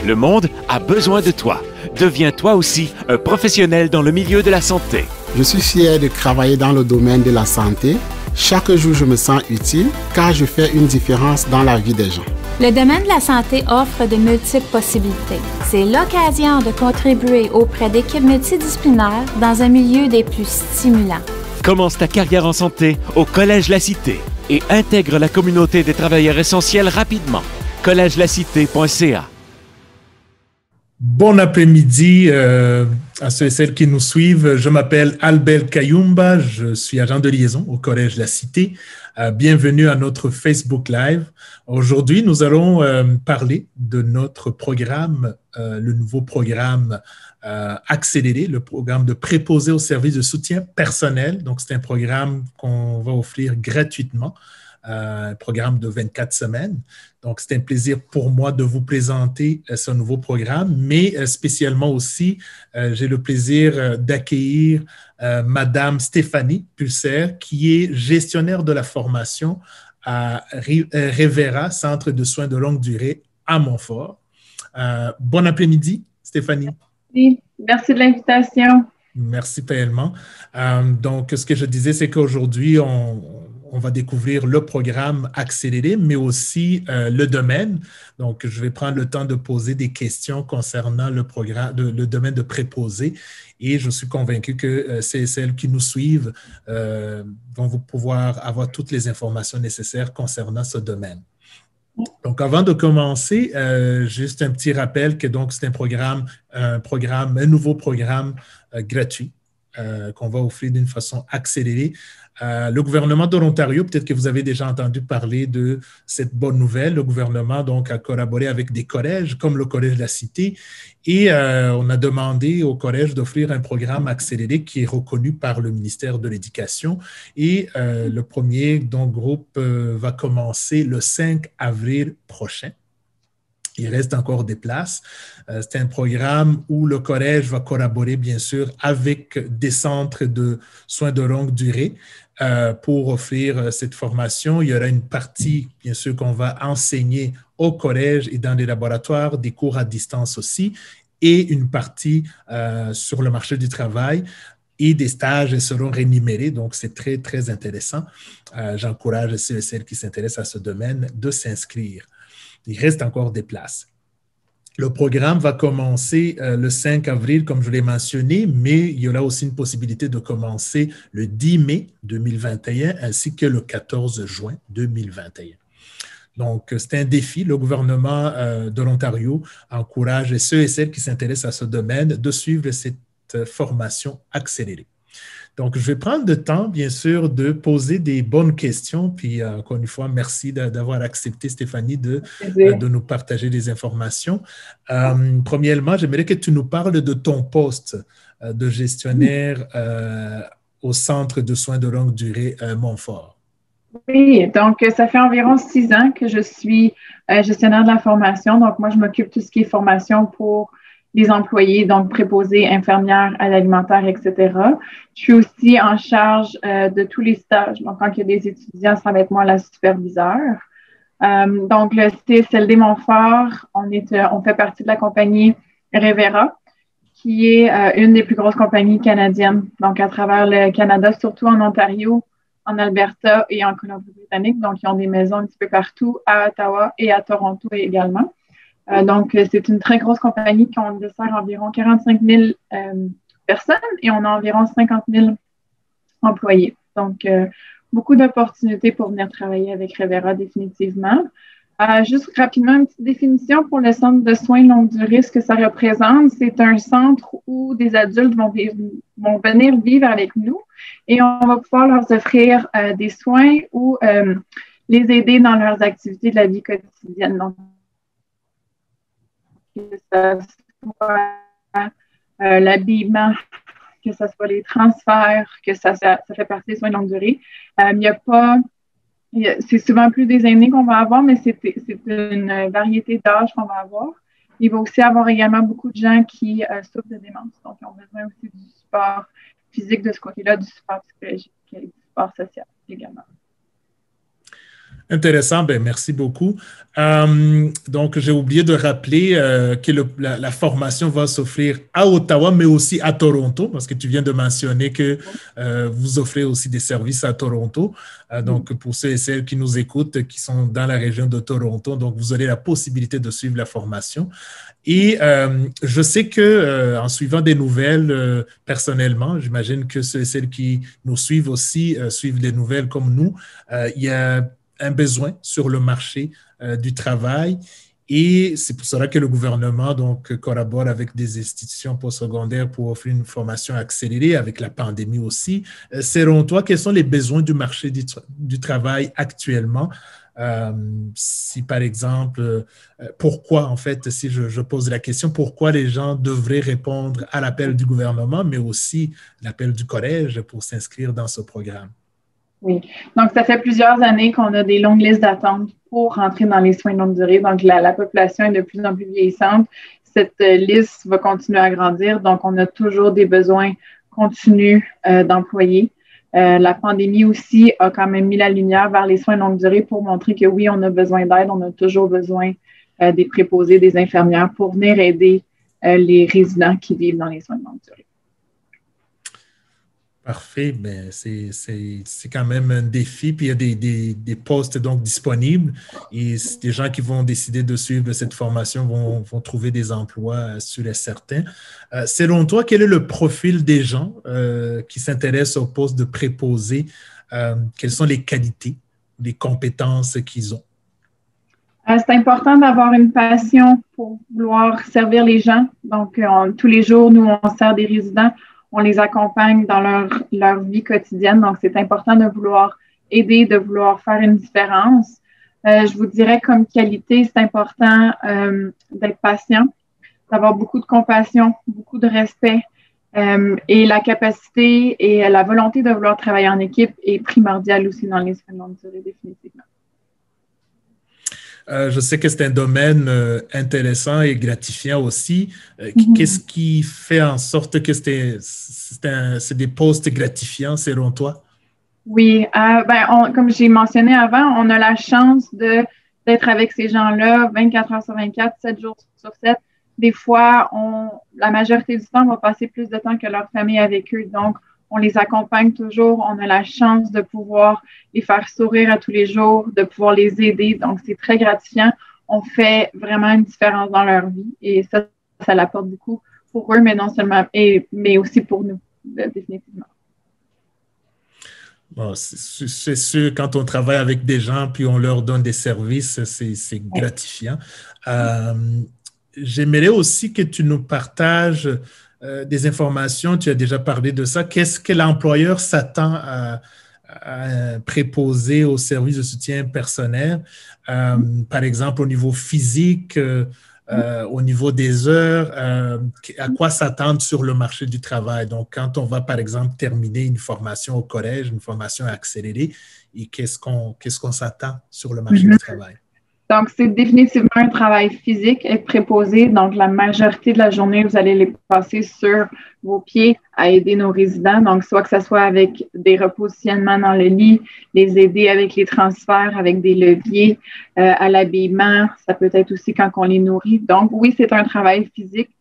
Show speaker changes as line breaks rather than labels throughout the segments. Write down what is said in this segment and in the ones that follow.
Le monde a besoin de toi. Deviens toi aussi un professionnel dans le milieu de la santé.
Je suis fier de travailler dans le domaine de la santé. Chaque jour, je me sens utile car je fais une différence dans la vie des gens.
Le domaine de la santé offre de multiples possibilités. C'est l'occasion de contribuer auprès d'équipes multidisciplinaires dans un milieu des plus stimulants.
Commence ta carrière en santé au Collège La Cité et intègre la communauté des travailleurs essentiels rapidement. collegelacité.ca.
Bon après-midi à ceux et celles qui nous suivent. Je m'appelle Albert Kayumba, je suis agent de liaison au Collège La Cité. Bienvenue à notre Facebook Live. Aujourd'hui, nous allons parler de notre programme, le nouveau programme accéléré, le programme de préposé au service de soutien personnel. Donc, c'est un programme qu'on va offrir gratuitement. Un programme de 24 semaines. Donc, c'est un plaisir pour moi de vous présenter ce nouveau programme, mais spécialement aussi, j'ai le plaisir d'accueillir Madame Stéphanie Pulser, qui est gestionnaire de la formation à Revera, Centre de soins de longue durée à Montfort. Bon après-midi, Stéphanie.
Oui, merci de l'invitation.
Merci tellement. Donc, ce que je disais, c'est qu'aujourd'hui, on va découvrir le programme accéléré, mais aussi le domaine. Donc, je vais prendre le temps de poser des questions concernant le programme, le domaine de préposé. Et je suis convaincu que celles qui nous suivent vont vous pouvoir avoir toutes les informations nécessaires concernant ce domaine. Donc, avant de commencer, juste un petit rappel que donc c'est un nouveau programme gratuit qu'on va offrir d'une façon accélérée. Le gouvernement de l'Ontario, peut-être que vous avez déjà entendu parler de cette bonne nouvelle. Le gouvernement donc a collaboré avec des collèges comme le Collège de la Cité et on a demandé au collège d'offrir un programme accéléré qui est reconnu par le ministère de l'Éducation. Et le premier donc, groupe va commencer le 5 avril prochain. Il reste encore des places. C'est un programme où le collège va collaborer, bien sûr, avec des centres de soins de longue durée pour offrir cette formation. Il y aura une partie, bien sûr, qu'on va enseigner au collège et dans les laboratoires, des cours à distance aussi, et une partie sur le marché du travail. Et des stages seront rémunérés, donc c'est très, très intéressant. J'encourage ceux et celles qui s'intéressent à ce domaine de s'inscrire. Il reste encore des places. Le programme va commencer le 5 avril, comme je l'ai mentionné, mais il y aura aussi une possibilité de commencer le 10 mai 2021 ainsi que le 14 juin 2021. Donc, c'est un défi. Le gouvernement de l'Ontario encourage ceux et celles qui s'intéressent à ce domaine de suivre cette formation accélérée. Donc, je vais prendre le temps, bien sûr, de poser des bonnes questions. Puis, encore une fois, merci d'avoir accepté, Stéphanie, de nous partager des informations. Premièrement, j'aimerais que tu nous parles de ton poste de gestionnaire au Centre de soins de longue durée Montfort.
Oui, donc ça fait environ 6 ans que je suis gestionnaire de la formation. Donc, moi, je m'occupe de tout ce qui est formation pour les employés, donc préposés, infirmières, à l'alimentaire, etc. Je suis aussi en charge de tous les stages. Donc, quand il y a des étudiants, ça va être moi la superviseure. Donc, le CSLD Montfort, on fait partie de la compagnie Revera, qui est une des plus grosses compagnies canadiennes. Donc, à travers le Canada, surtout en Ontario, en Alberta et en Colombie-Britannique. Donc, ils ont des maisons un petit peu partout, à Ottawa et à Toronto également. Donc, c'est une très grosse compagnie qu'on dessert environ 45 000 personnes et on a environ 50 000 employés. Donc, beaucoup d'opportunités pour venir travailler avec Revera définitivement. Juste rapidement, une petite définition pour le centre de soins longue durée, ce que ça représente. C'est un centre où des adultes vont venir vivre avec nous et on va pouvoir leur offrir des soins ou les aider dans leurs activités de la vie quotidienne. Donc, que ce soit l'habillement, que ce soit les transferts, que ça fait partie des soins de longue durée. C'est souvent plus des aînés qu'on va avoir, mais c'est une variété d'âges qu'on va avoir. Il va aussi avoir également beaucoup de gens qui souffrent de démence. Donc, ils ont besoin aussi du support physique de ce côté-là, du support psychologique et du support social également.
Intéressant, ben merci beaucoup. Donc, j'ai oublié de rappeler que la formation va s'offrir à Ottawa, mais aussi à Toronto, parce que tu viens de mentionner que vous offrez aussi des services à Toronto. Donc, pour ceux et celles qui nous écoutent, qui sont dans la région de Toronto, donc vous aurez la possibilité de suivre la formation. Et je sais que en suivant des nouvelles personnellement, j'imagine que ceux et celles qui nous suivent aussi suivent les nouvelles comme nous, il y a un besoin sur le marché du travail. Et c'est pour cela que le gouvernement donc, collabore avec des institutions postsecondaires pour offrir une formation accélérée avec la pandémie aussi. Selon toi, quels sont les besoins du marché du travail actuellement? Si par exemple, pourquoi en fait, si je pose la question, pourquoi les gens devraient répondre à l'appel du gouvernement, mais aussi l'appel du collège pour s'inscrire dans ce programme?
Oui. Donc, ça fait plusieurs années qu'on a des longues listes d'attente pour rentrer dans les soins de longue durée. Donc, la population est de plus en plus vieillissante. Cette liste va continuer à grandir. Donc, on a toujours des besoins continus d'employés. La pandémie aussi a quand même mis la lumière vers les soins de longue durée pour montrer que oui, on a besoin d'aide. On a toujours besoin des préposés, des infirmières pour venir aider les résidents qui vivent dans les soins de longue durée.
Parfait, mais c'est quand même un défi. Puis il y a des postes donc disponibles et des gens qui vont décider de suivre cette formation vont trouver des emplois sûrs et certains. Selon toi, quel est le profil des gens qui s'intéressent au poste de préposé? Quelles sont les qualités, les compétences qu'ils ont?
C'est important d'avoir une passion pour vouloir servir les gens. Donc, tous les jours, nous, on sert des résidents. On les accompagne dans leur vie quotidienne. Donc, c'est important de vouloir aider, de vouloir faire une différence. Je vous dirais comme qualité, c'est important d'être patient, d'avoir beaucoup de compassion, beaucoup de respect. Et la capacité et la volonté de vouloir travailler en équipe est primordiale aussi dans les soins de longue durée, définitivement.
Je sais que c'est un domaine intéressant et gratifiant aussi. Qu'est-ce qui fait en sorte que c'est des postes gratifiants selon toi?
Oui, comme j'ai mentionné avant, on a la chance d'être avec ces gens-là 24 heures sur 24, 7 jours sur 7. Des fois, la majorité du temps, on va passer plus de temps que leur famille avec eux. Donc, on les accompagne toujours. On a la chance de pouvoir les faire sourire à tous les jours, de pouvoir les aider. Donc, c'est très gratifiant. On fait vraiment une différence dans leur vie et ça l'apporte beaucoup pour eux, mais non seulement, mais aussi pour nous, définitivement.
Bon, c'est sûr, quand on travaille avec des gens puis on leur donne des services, c'est gratifiant. J'aimerais aussi que tu nous partages des informations, tu as déjà parlé de ça. Qu'est-ce que l'employeur s'attend à préposer au service de soutien personnel, par exemple au niveau physique, au niveau des heures, à quoi s'attendre sur le marché du travail. Donc, quand on va, par exemple, terminer une formation au collège, une formation accélérée, et qu'est-ce qu'on s'attend sur le marché du travail?
Donc, c'est définitivement un travail physique, être préposé. Donc, la majorité de la journée, vous allez les passer sur vos pieds à aider nos résidents. Donc, soit que ce soit avec des repositionnements dans le lit, les aider avec les transferts, avec des leviers, à l'habillement. Ça peut être aussi quand on les nourrit. Donc, oui, c'est un travail physique.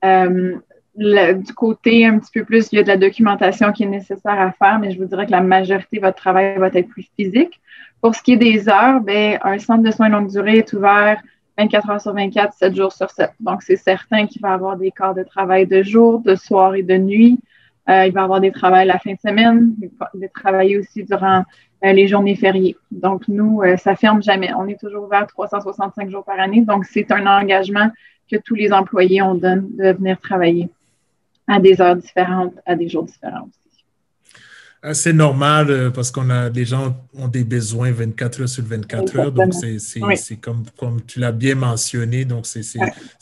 Du côté un petit peu plus, il y a de la documentation qui est nécessaire à faire, mais je vous dirais que la majorité de votre travail va être plus physique. Pour ce qui est des heures, un centre de soins longue durée est ouvert 24 heures sur 24, 7 jours sur 7. Donc, c'est certain qu'il va y avoir des quarts de travail de jour, de soir et de nuit. Il va y avoir des travails la fin de semaine, des travailler aussi durant les journées fériées. Donc, nous, ça ne ferme jamais. On est toujours ouvert 365 jours par année. Donc, c'est un engagement que tous les employés ont donné de venir travailler à des heures différentes, à des jours différents aussi.
C'est normal parce les gens ont des besoins 24 heures sur 24 heures. Donc, c'est comme tu l'as bien mentionné. Donc, c'est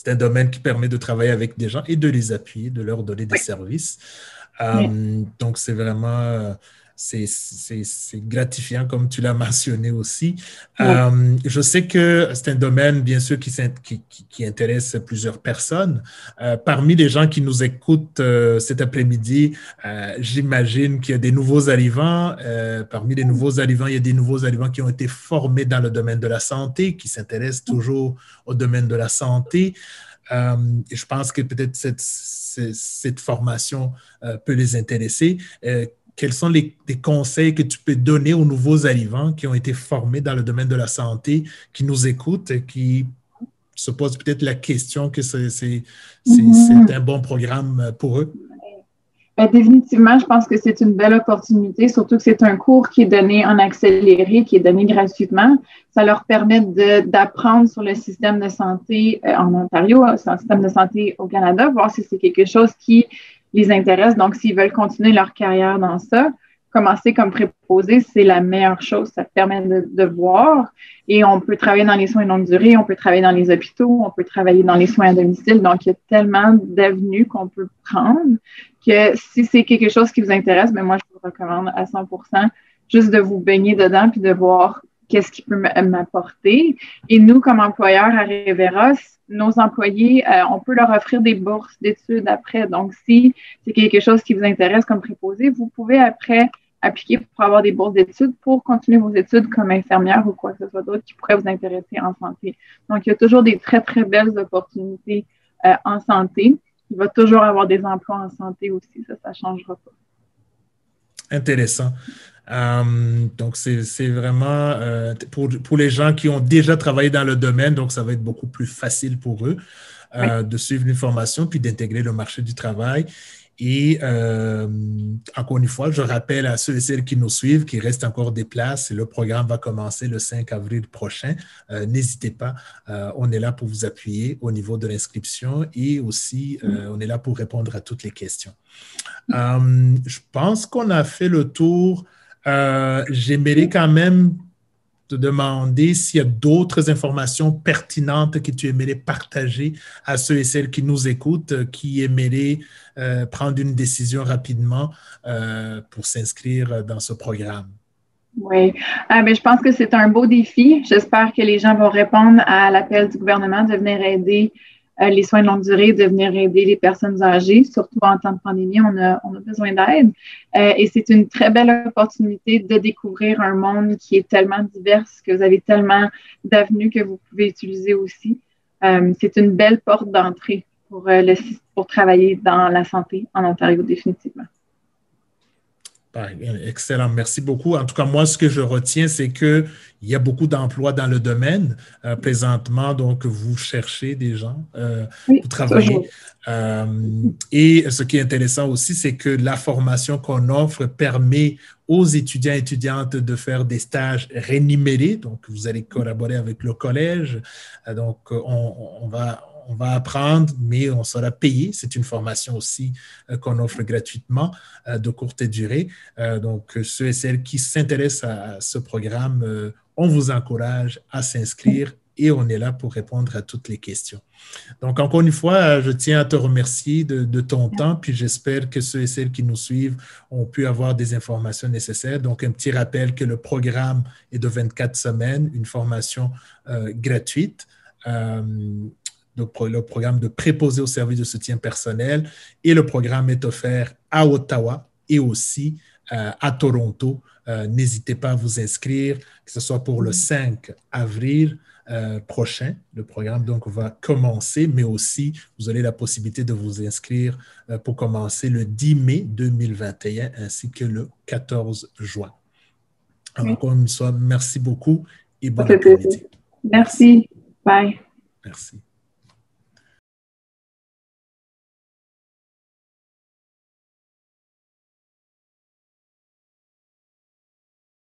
un domaine qui permet de travailler avec des gens et de les appuyer, de leur donner des services. Donc, c'est vraiment c'est gratifiant, comme tu l'as mentionné aussi.
Ouais.
Je sais que c'est un domaine, bien sûr, qui intéresse plusieurs personnes. Parmi les gens qui nous écoutent cet après-midi, j'imagine qu'il y a des nouveaux arrivants. Parmi les nouveaux arrivants, il y a des nouveaux arrivants qui ont été formés dans le domaine de la santé, qui s'intéressent toujours au domaine de la santé. Et je pense que peut-être cette formation peut les intéresser. Quels sont les conseils que tu peux donner aux nouveaux arrivants qui ont été formés dans le domaine de la santé, qui nous écoutent et qui se posent peut-être la question que c'est un bon programme pour eux?
Ben, définitivement, je pense que c'est une belle opportunité, surtout que c'est un cours qui est donné en accéléré, qui est donné gratuitement. Ça leur permet d'apprendre sur le système de santé en Ontario, sur le système de santé au Canada, voir si c'est quelque chose qui les intéresse. Donc, s'ils veulent continuer leur carrière dans ça, commencer comme préposé, c'est la meilleure chose. Ça permet de voir. Et on peut travailler dans les soins longue durée, on peut travailler dans les hôpitaux, on peut travailler dans les soins à domicile. Donc, il y a tellement d'avenues qu'on peut prendre que si c'est quelque chose qui vous intéresse, ben moi, je vous recommande à 100% juste de vous baigner dedans puis de voir qu'est-ce qui peut m'apporter. Et nous, comme employeurs à Revera, nos employés, on peut leur offrir des bourses d'études après. Donc, si c'est quelque chose qui vous intéresse comme préposé, vous pouvez après appliquer pour avoir des bourses d'études pour continuer vos études comme infirmière ou quoi que ce soit d'autre qui pourrait vous intéresser en santé. Donc, il y a toujours des très, très belles opportunités en santé. Il va toujours avoir des emplois en santé aussi. Ça ne changera pas.
Intéressant. Donc, c'est vraiment pour les gens qui ont déjà travaillé dans le domaine, donc ça va être beaucoup plus facile pour eux de suivre une formation puis d'intégrer le marché du travail. Et encore une fois, je rappelle à ceux et celles qui nous suivent qu'il reste encore des places et le programme va commencer le 5 avril prochain. N'hésitez pas, on est là pour vous appuyer au niveau de l'inscription et aussi on est là pour répondre à toutes les questions. Je pense qu'on a fait le tour. J'aimerais quand même te demander s'il y a d'autres informations pertinentes que tu aimerais partager à ceux et celles qui nous écoutent, qui aimeraient prendre une décision rapidement pour s'inscrire dans ce programme.
Oui, mais je pense que c'est un beau défi. J'espère que les gens vont répondre à l'appel du gouvernement de venir aider les soins de longue durée, de venir aider les personnes âgées, surtout en temps de pandémie, on a besoin d'aide. Et c'est une très belle opportunité de découvrir un monde qui est tellement divers, que vous avez tellement d'avenues que vous pouvez utiliser aussi. C'est une belle porte d'entrée pour travailler dans la santé en Ontario, définitivement.
Excellent, merci beaucoup. En tout cas, moi, ce que je retiens, c'est qu'il y a beaucoup d'emplois dans le domaine présentement, donc vous cherchez des gens pour travailler. Et ce qui est intéressant aussi, c'est que la formation qu'on offre permet aux étudiants et étudiantes de faire des stages rémunérés. Donc, vous allez collaborer avec le collège. Donc, on va apprendre, mais on sera payé. C'est une formation aussi qu'on offre gratuitement de courte durée. Donc, ceux et celles qui s'intéressent à ce programme, on vous encourage à s'inscrire et on est là pour répondre à toutes les questions. Donc, encore une fois, je tiens à te remercier de ton temps, puis j'espère que ceux et celles qui nous suivent ont pu avoir des informations nécessaires. Donc, un petit rappel que le programme est de 24 semaines, une formation gratuite. Le programme de préposé au service de soutien personnel et le programme est offert à Ottawa et aussi à Toronto. N'hésitez pas à vous inscrire, que ce soit pour le 5 avril prochain. Le programme donc va commencer, mais aussi vous aurez la possibilité de vous inscrire pour commencer le 10 mai 2021 ainsi que le 14 juin. Alors, encore une fois, merci beaucoup et bon après-midi.
Merci. Bye.
Merci.